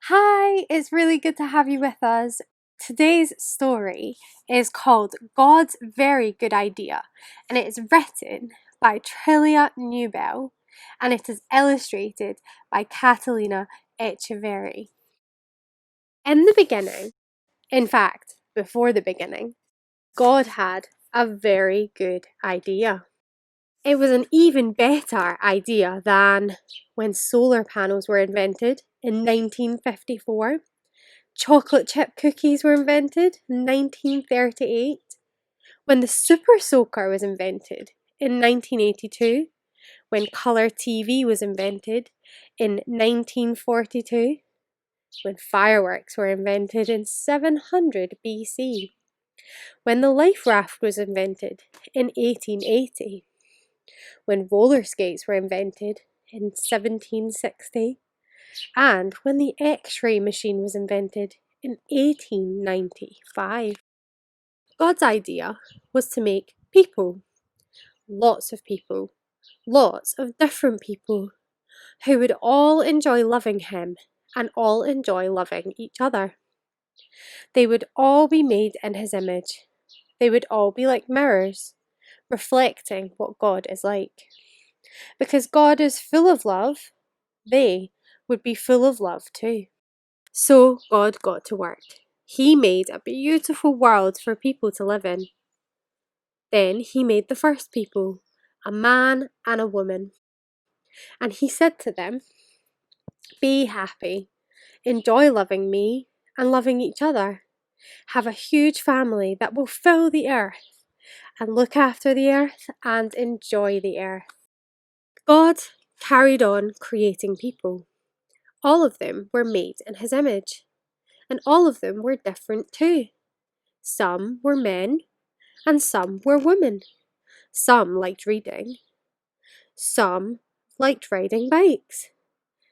Hi, it's really good to have you with us. Today's story is called God's Very Good Idea, and it is written by Trillia Newbell, and it is illustrated by Catalina Echeverry. In the beginning, in fact, before the beginning, God had a very good idea. It was an even better idea than when solar panels were invented in 1954. Chocolate chip cookies were invented in 1938, when the Super Soaker was invented in 1982, when colour TV was invented in 1942, when fireworks were invented in 700 BC, when the life raft was invented in 1880, when roller skates were invented in 1760, and when the X-ray machine was invented in 1895. God's idea was to make people, lots of different people, who would all enjoy loving Him and all enjoy loving each other. They would all be made in His image. They would all be like mirrors, reflecting what God is like. Because God is full of love, they would be full of love too. So God got to work. He made a beautiful world for people to live in. Then He made the first people, a man and a woman. And He said to them, "Be happy, enjoy loving me and loving each other. Have a huge family that will fill the earth and look after the earth and enjoy the earth." God carried on creating people. All of them were made in His image, and all of them were different too. Some were men, and some were women. Some liked reading. Some liked riding bikes.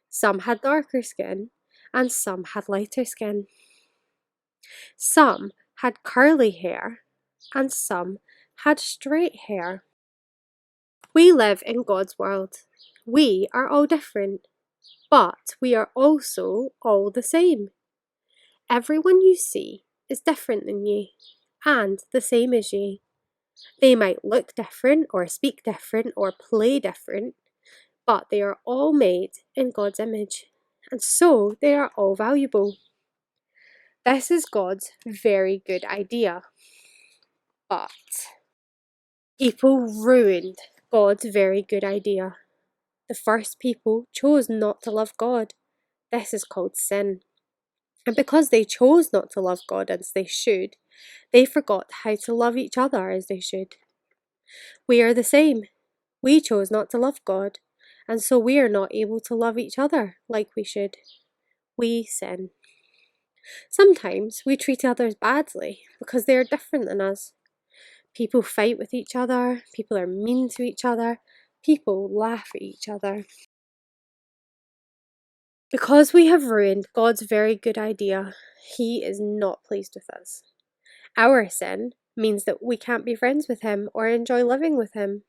Some had darker skin, and some had lighter skin. Some had curly hair, and some had straight hair. We live in God's world. We are all different, but we are also all the same. Everyone you see is different than you, and the same as you. They might look different, or speak different, or play different, but they are all made in God's image, and so they are all valuable. This is God's very good idea. But people ruined God's very good idea. The first people chose not to love God. This is called sin. And because they chose not to love God as they should, they forgot how to love each other as they should. We are the same. We chose not to love God, and so we are not able to love each other like we should. We sin. Sometimes we treat others badly because they are different than us. People fight with each other, people are mean to each other, people laugh at each other. Because we have ruined God's very good idea, He is not pleased with us. Our sin means that we can't be friends with Him or enjoy living with Him.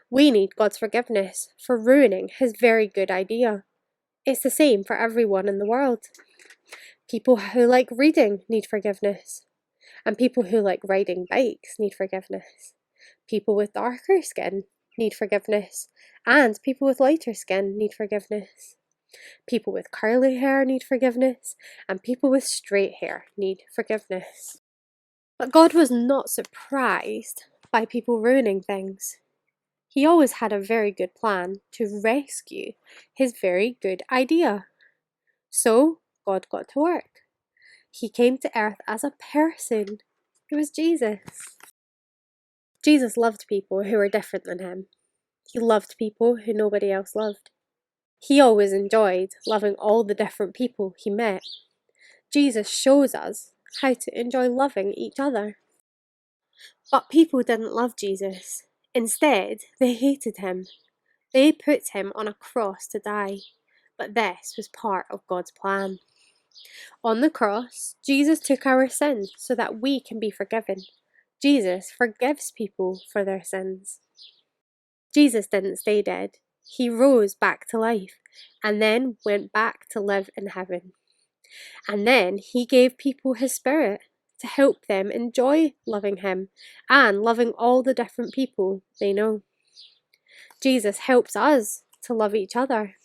We need God's forgiveness for ruining His very good idea. It's the same for everyone in the world. People who like reading need forgiveness, and people who like riding bikes need forgiveness. People with darker skin need forgiveness, and people with lighter skin need forgiveness. People with curly hair need forgiveness, and people with straight hair need forgiveness. But God was not surprised by people ruining things. He always had a very good plan to rescue His very good idea. So God got to work. He came to earth as a person. It was Jesus. Jesus loved people who were different than Him. He loved people who nobody else loved. He always enjoyed loving all the different people He met. Jesus shows us how to enjoy loving each other. But people didn't love Jesus. Instead, they hated Him. They put Him on a cross to die. But this was part of God's plan. On the cross, Jesus took our sins so that we can be forgiven. Jesus forgives people for their sins. Jesus didn't stay dead. He rose back to life and then went back to live in heaven. And then he gave people his spirit to help them enjoy loving him and loving all the different people they know. Jesus helps us to love each other.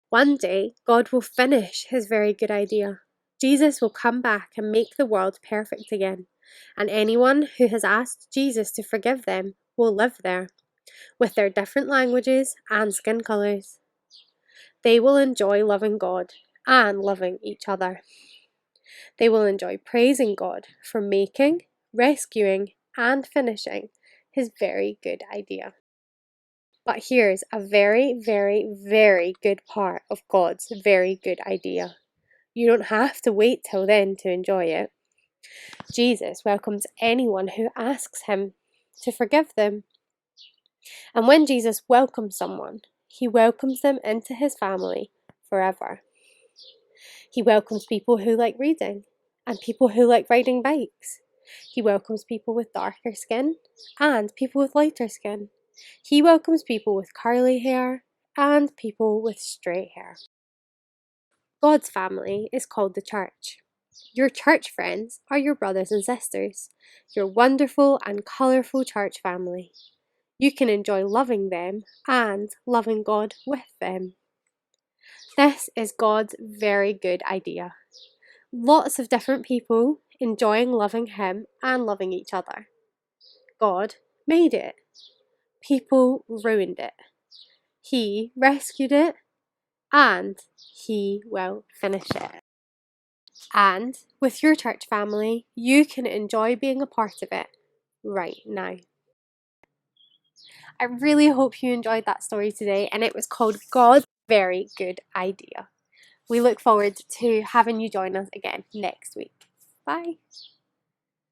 One day, God will finish his very good idea. Jesus will come back and make the world perfect again. And anyone who has asked Jesus to forgive them will live there, with their different languages and skin colours. They will enjoy loving God and loving each other. They will enjoy praising God for making, rescuing, and finishing his very good idea. But here's a very, very, very good part of God's very good idea. You don't have to wait till then to enjoy it. Jesus welcomes anyone who asks him to forgive them. And when Jesus welcomes someone, he welcomes them into his family forever. He welcomes people who like reading and people who like riding bikes. He welcomes people with darker skin and people with lighter skin. He welcomes people with curly hair and people with straight hair. God's family is called the church. Your church friends are your brothers and sisters, your wonderful and colourful church family. You can enjoy loving them and loving God with them. This is God's very good idea. Lots of different people enjoying loving him and loving each other. God made it. People ruined it. He rescued it and he will finish it. And with your church family, you can enjoy being a part of it right now. I really hope you enjoyed that story today, and it was called God's Very Good Idea. We look forward to having you join us again next week. Bye.